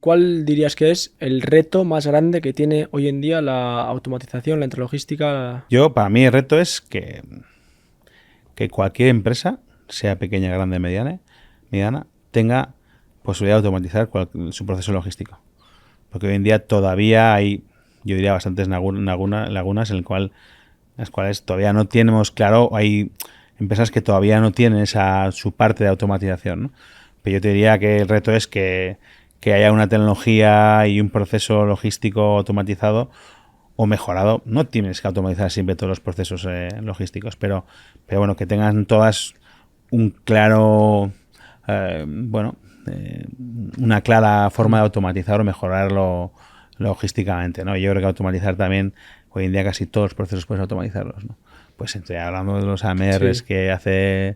¿cuál dirías que es el reto más grande que tiene hoy en día la automatización, la intralogística? Para mí el reto es que cualquier empresa, sea pequeña, grande, mediana, tenga posibilidad de automatizar su proceso logístico. Porque hoy en día todavía hay, yo diría, bastantes lagunas en las cuales todavía no tenemos claro, hay empresas que todavía no tienen su parte de automatización, ¿no? Pero yo te diría que el reto es que haya una tecnología y un proceso logístico automatizado o mejorado. No tienes que automatizar siempre todos los procesos logísticos, pero bueno, que tengan todas un claro, bueno, una clara forma de automatizar o mejorarlo logísticamente, ¿no? Yo creo que automatizar también, hoy en día casi todos los procesos puedes automatizarlos, ¿no? Pues entre hablando de los AMRs Sí. que hace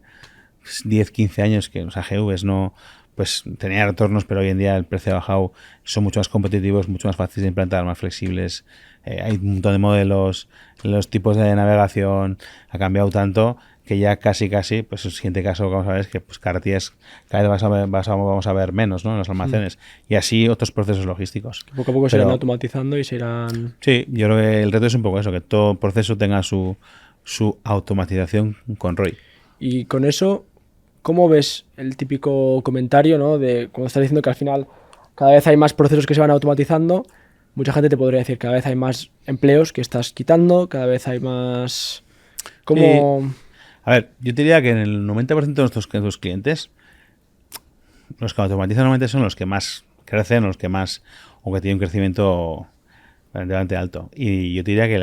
10 15 años que los AGVs no, pues tenía retornos, pero hoy en día el precio ha bajado, son mucho más competitivos, mucho más fáciles de implantar, más flexibles, hay un montón de modelos, los tipos de navegación ha cambiado tanto que ya casi, pues el siguiente caso que vamos a ver es que pues carretillas cada vez vamos a ver menos, ¿no? En los almacenes y así otros procesos logísticos. Que poco a poco se irán Pero automatizando y se irán... sí, yo creo que el reto es un poco eso, que todo proceso tenga su automatización con ROI. Y con eso, ¿cómo ves el típico comentario, ¿no? De cuando estás diciendo que al final cada vez hay más procesos que se van automatizando, mucha gente te podría decir cada vez hay más empleos que estás quitando, cada vez hay más... Sí, ¿Cómo...? a ver, yo te diría que en el 90% de nuestros clientes, los que automatizan normalmente son los que más crecen, los que más, o que tienen un crecimiento relativamente alto. Y yo te diría que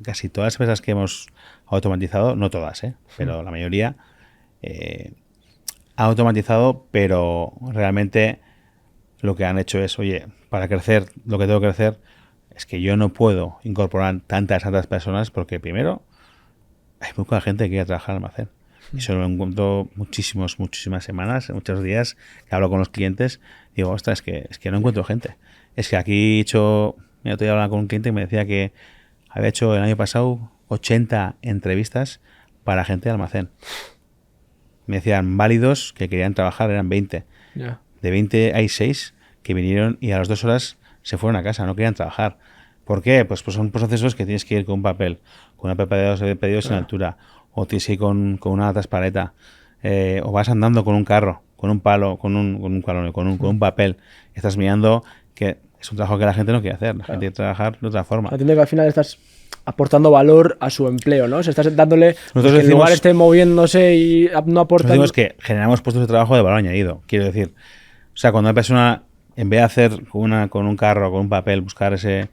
casi todas las empresas que hemos automatizado, no todas, pero la mayoría, ha automatizado, pero realmente lo que han hecho es, oye, para crecer lo que tengo que crecer es que yo no puedo incorporar tantas personas porque primero hay poca gente que quiere trabajar en almacén. Y eso lo encuentro muchísimas semanas, muchos días que hablo con los clientes. Digo, ostras, es que no encuentro gente. Es que aquí he hecho, mira, estoy hablando con un cliente que me decía que había hecho el año pasado 80 entrevistas para gente de almacén. Me decían válidos que querían trabajar, eran 20. Ya. De 20 hay 6 que vinieron y a las 2 horas se fueron a casa, no querían trabajar. ¿Por qué? Pues son procesos que tienes que ir con un papel, con una pepa de pedidos en Claro. altura, o tienes que ir con una traspaleta, o vas andando con un carro, con un palo, con un papel. Estás mirando que es un trabajo que la gente no quiere hacer, la gente Claro. quiere trabajar de otra O sea, forma. entiendo que al final estás aportando valor a su empleo, ¿no? O sea, estás dándole, pues Nosotros que en lugar decimos, esté moviéndose y no nosotros decimos aportan... que generamos puestos de trabajo de valor añadido. Quiero decir, o sea, cuando una persona, en vez de hacer con un carro, con un papel, buscar ese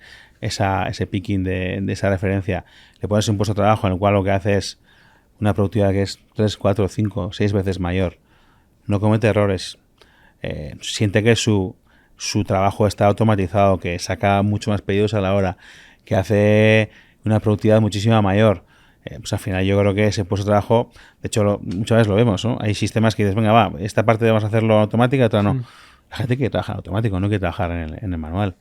picking de esa referencia, le pones un puesto de trabajo en el cual lo que hace es una productividad que es 3 4 5 6 veces mayor. No comete errores. Siente que su trabajo está automatizado, que saca mucho más pedidos a la hora, que hace una productividad muchísima mayor. Pues al final yo creo que ese puesto de trabajo, de hecho muchas veces lo vemos, ¿no? Hay sistemas que dices, venga, va, esta parte vamos a hacerlo automática, otra no. La gente quiere trabajar en automático, no quiere trabajar en el manual.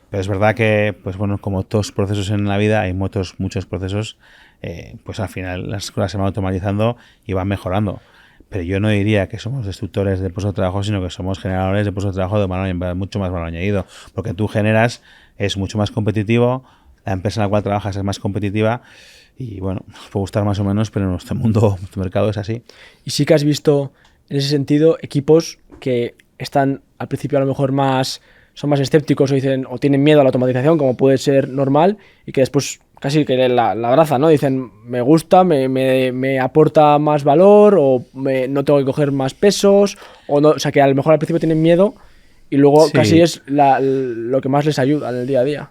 Pero es verdad que, pues bueno, como todos procesos en la vida, hay muchos procesos, pues al final las cosas se van automatizando y van mejorando. Pero yo no diría que somos destructores de puestos de trabajo, sino que somos generadores de puestos de trabajo de mucho más valor añadido. Lo que tú generas es mucho más competitivo, la empresa en la cual trabajas es más competitiva y bueno, nos puede gustar más o menos, pero en nuestro mundo, nuestro mercado es así. Y sí que has visto, en ese sentido, equipos que están al principio a lo mejor más, son más escépticos o dicen, o tienen miedo a la automatización, como puede ser normal, y que después casi que la abrazan, ¿no? Dicen, me gusta, me aporta más valor, o no tengo que coger más pesos, o sea, que a lo mejor al principio tienen miedo y luego casi Sí, es lo que más les ayuda en el día a día.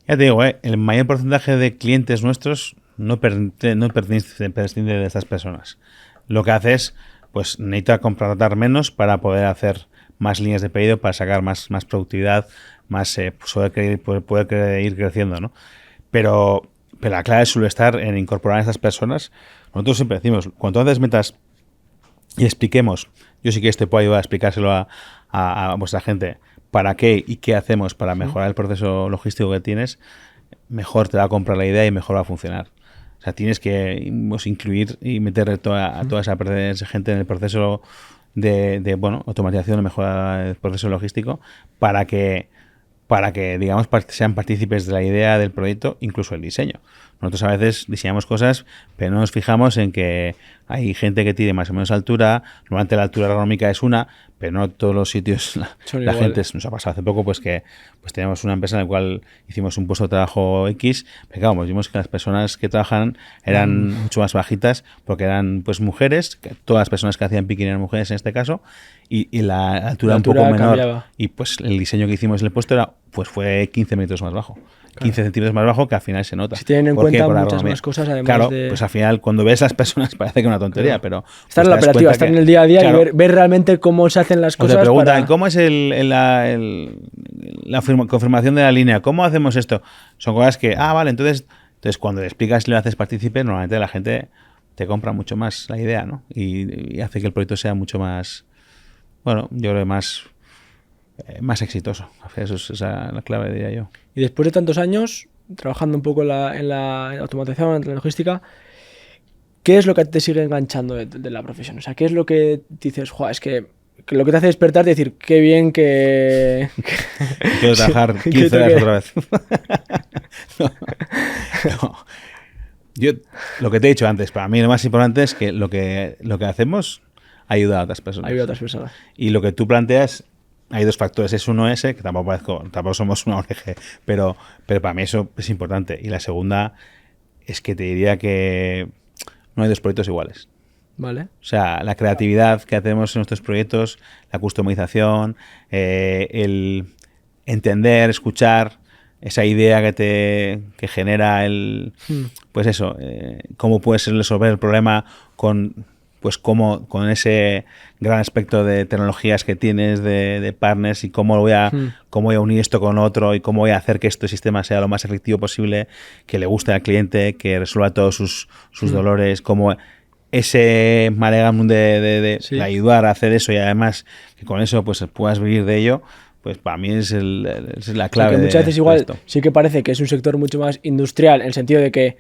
ya te digo, el mayor porcentaje de clientes nuestros no prescinde de estas personas. Lo que hace es, pues necesita contratar menos para poder hacer más líneas de pedido, para sacar más productividad, más pues, poder ir creciendo, ¿no? Pero la clave suele estar en incorporar a estas personas. Nosotros siempre decimos, cuanto antes metas y expliquemos, yo sí que te puedo ayudar a explicárselo a vuestra gente, para qué y qué hacemos para mejorar el proceso logístico que tienes, mejor te va a comprar la idea y mejor va a funcionar. Tienes que incluir y meter a toda esa gente en el proceso bueno, automatización o mejora del proceso logístico para que digamos, sean partícipes de la idea del proyecto, incluso el diseño. Nosotros a veces diseñamos cosas, pero no nos fijamos en que hay gente que tiene más o menos altura. Normalmente la altura ergonómica es una, pero no todos los sitios la gente. Nos ha pasado hace poco pues que pues teníamos una empresa en la cual hicimos un puesto de trabajo X, pero claro, pues vimos que las personas que trabajan eran mucho más bajitas porque eran pues mujeres, que todas las personas que hacían picking eran mujeres en este caso, y la altura un poco menor. Cambiaba. Y pues el diseño que hicimos en el puesto era, pues fue 15 metros más bajo. 15 centímetros más bajo, que al final se nota. Si tienen en cuenta muchas más cosas, además claro, de... pues al final, cuando ves a las personas, parece que es una tontería, pero... Estar en la operativa, estar en el día a día, claro, y ver realmente cómo se hacen las cosas. O te preguntan, ¿cómo es la confirmación de la línea? ¿Cómo hacemos esto? Son cosas que, vale, entonces cuando le explicas y le haces partícipe, normalmente la gente te compra mucho más la idea, ¿no? Y hace que el proyecto sea mucho más, bueno, yo creo que más exitoso. Eso es la clave, diría yo. Y después de tantos años, trabajando un poco en la automatización, en la logística, ¿qué es lo que te sigue enganchando de la profesión? O sea, ¿qué es lo que dices, es que lo que te hace despertar y decir, qué bien que... Quiero trabajar 15 horas otra vez. No. Yo, lo que te he dicho antes, para mí lo más importante es que lo que hacemos ayuda a otras personas. Ayuda a otras personas. Y lo que tú planteas, hay dos factores. Es uno ese, que tampoco somos una ONG, pero para mí eso es importante. Y la segunda es que te diría que no hay dos proyectos iguales. Vale. O sea, la creatividad que hacemos en nuestros proyectos, la customización, el entender, escuchar esa idea que genera pues eso, cómo puedes resolver el problema con ese gran aspecto de tecnologías que tienes, de partners, y cómo voy a unir esto con otro, y cómo voy a hacer que este sistema sea lo más efectivo posible, que le guste al cliente, que resuelva todos sus dolores, cómo ese maregam de ayudar a hacer eso, y además que con eso pues puedas vivir de ello. Pues para mí es la clave. O sea, que muchas veces igual sí que parece que es un sector mucho más industrial, en el sentido de que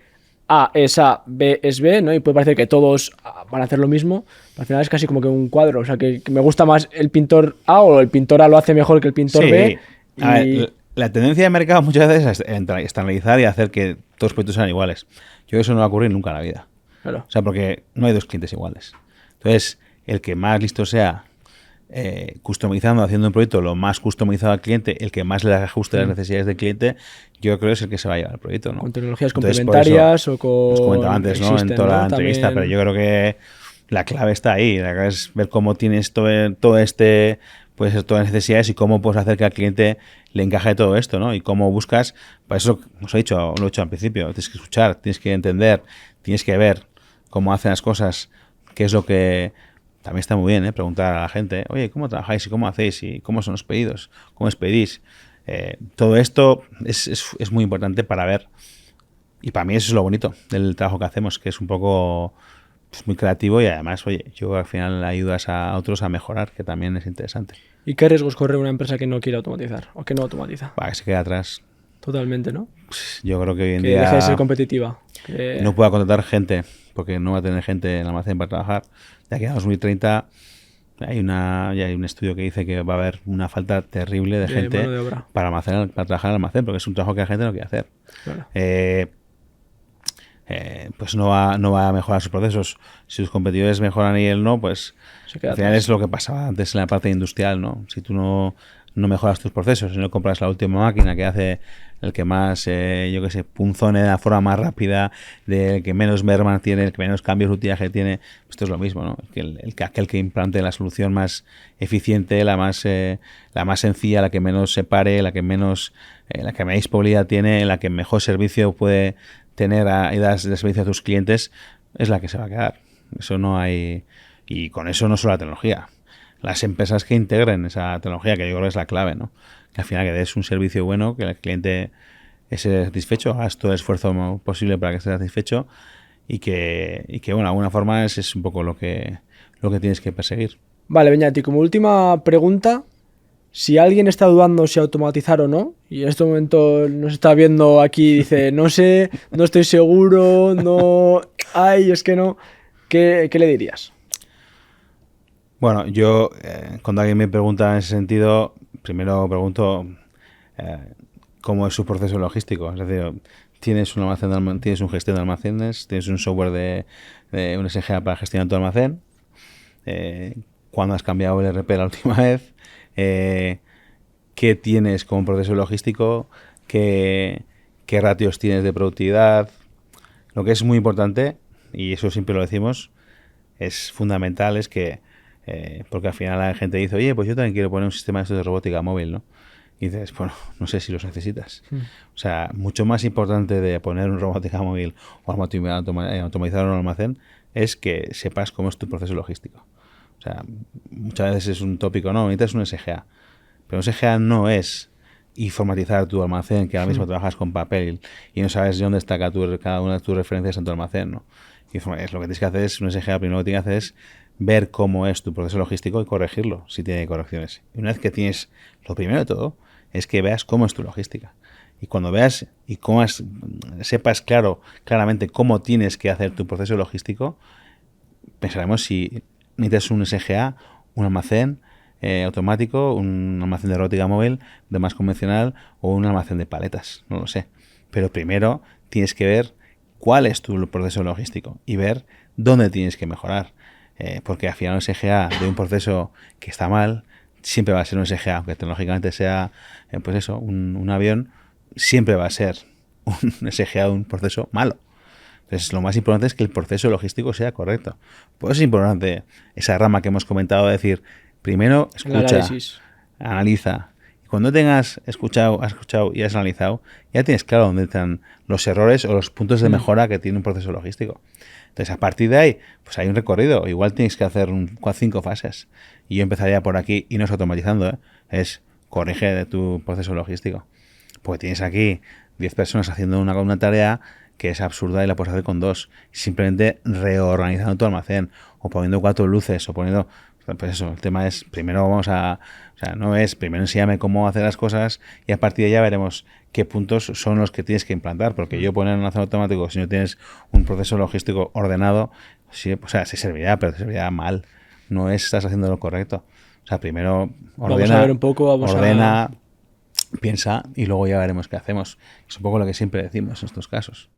A es A, B es B, ¿no? Y puede parecer que todos van a hacer lo mismo. Pero al final es casi como que un cuadro. O sea, que me gusta más el pintor A, o el pintor A lo hace mejor que el pintor B. A ver, la tendencia de mercado muchas veces es estandarizar y hacer que todos los proyectos sean iguales. Yo creo que eso no va a ocurrir nunca en la vida. Claro. O sea, porque no hay dos clientes iguales. Entonces, el que más listo sea customizando, haciendo un proyecto lo más customizado al cliente, el que más le ajuste las necesidades del cliente, yo creo que es el que se va a llevar el proyecto, ¿no? Con tecnologías complementarias o con... Os comentaba antes, ¿no? En toda la entrevista, pero yo creo que la clave está ahí. La clave es ver cómo tienes todo este, pues todas las necesidades, y cómo puedes hacer que al cliente le encaje todo esto, ¿no? Y cómo buscas, para eso os he dicho, lo he dicho al principio, tienes que escuchar, tienes que entender, tienes que ver cómo hacen las cosas, qué es lo que... También está muy bien, preguntar a la gente, oye, ¿cómo trabajáis y cómo hacéis y cómo son los pedidos? ¿Cómo os pedís? Todo esto es muy importante para ver, y para mí eso es lo bonito del trabajo que hacemos, que es un poco muy creativo, y además, oye, yo al final ayudas a otros a mejorar, que también es interesante. ¿Y qué riesgos corre una empresa que no quiere automatizar o que no automatiza? Para que se quede atrás. Totalmente, ¿no? Yo creo que hoy en que día... deje de ser competitiva. Que no pueda contratar gente, porque no va a tener gente en el almacén para trabajar. De aquí a 2030 hay un estudio que dice que va a haber una falta terrible de gente para trabajar en el almacén, porque es un trabajo que la gente no quiere hacer. Claro. Pues no va a mejorar sus procesos. Si sus competidores mejoran y él no, pues al final es lo que pasaba antes en la parte industrial, ¿no? Si tú no mejoras tus procesos, si no compras la última máquina que hace el que más, punzone de la forma más rápida, del que menos merma tiene, el que menos cambios de utillaje tiene, pues esto es lo mismo, ¿no? Aquel que implante la solución más eficiente, la más sencilla, la que menos separe, la que más disponibilidad tiene, la que mejor servicio puede tener y dar de servicio a tus clientes, es la que se va a quedar. Eso no hay... Y con eso no solo la tecnología. Las empresas que integren esa tecnología, que yo creo que es la clave, ¿no? Que al final que des un servicio bueno, que el cliente esté satisfecho, hagas todo el esfuerzo posible para que esté satisfecho, y que bueno, de alguna forma es un poco lo que tienes que perseguir. Vale, Beñat, y como última pregunta, si alguien está dudando si automatizar o no, y en este momento nos está viendo aquí y dice, no sé, no estoy seguro, no, ay, es que no, ¿qué le dirías? Bueno, yo cuando alguien me pregunta en ese sentido, primero pregunto cómo es su proceso logístico. Es decir, tienes un almacén tienes un gestión de almacenes, tienes un software de un SGA para gestionar tu almacén. ¿Cuándo has cambiado el RP la última vez? ¿Qué tienes como proceso logístico? ¿Qué ratios tienes de productividad? Lo que es muy importante, y eso siempre lo decimos, es fundamental, es que porque al final la gente dice, oye, pues yo también quiero poner un sistema de estos de robótica móvil, ¿no? Y dices, bueno, no sé si los necesitas. O sea, mucho más importante de poner un robótica móvil o automatizar un almacén es que sepas cómo es tu proceso logístico. O sea, muchas veces es un tópico, no, necesitas un SGA. Pero un SGA no es informatizar tu almacén, que ahora mismo trabajas con papel y no sabes dónde está cada una de tus referencias en tu almacén, ¿no? Y es lo que tienes que hacer es, un SGA primero lo que tienes que hacer es ver cómo es tu proceso logístico y corregirlo, si tiene correcciones. Y una vez que tienes, lo primero de todo, es que veas cómo es tu logística. Y cuando veas y sepas claramente cómo tienes que hacer tu proceso logístico, pensaremos si necesitas un SGA, un almacén automático, un almacén de robótica móvil de más convencional o un almacén de paletas, no lo sé. Pero primero tienes que ver cuál es tu proceso logístico y ver dónde tienes que mejorar. Porque al final un SGA de un proceso que está mal siempre va a ser un SGA, aunque tecnológicamente sea pues eso, un avión, siempre va a ser un SGA de un proceso malo. Entonces, lo más importante es que el proceso logístico sea correcto. Por eso es importante esa rama que hemos comentado, de decir, primero El escucha, análisis. analiza. Y cuando tengas has escuchado y has analizado, ya tienes claro dónde están los errores o los puntos de mejora que tiene un proceso logístico. Entonces, a partir de ahí, pues hay un recorrido. Igual tienes que hacer 5 fases. Y yo empezaría por aquí y no es automatizando, ¿eh? Es corrige tu proceso logístico. Porque tienes aquí 10 personas haciendo una tarea que es absurda y la puedes hacer con 2. Simplemente reorganizando tu almacén o poniendo 4 luces o poniendo... Pues eso, el tema es, primero vamos a... O sea, no es, primero enséñame cómo hacer las cosas y a partir de allá veremos qué puntos son los que tienes que implantar. Porque yo poner un almacén automático, si no tienes un proceso logístico ordenado, sí, o sea, sí servirá, pero te servirá mal. No estás haciendo lo correcto. O sea, primero Vamos a ver un poco, vamos a... ordena, piensa y luego ya veremos qué hacemos. Es un poco lo que siempre decimos en estos casos.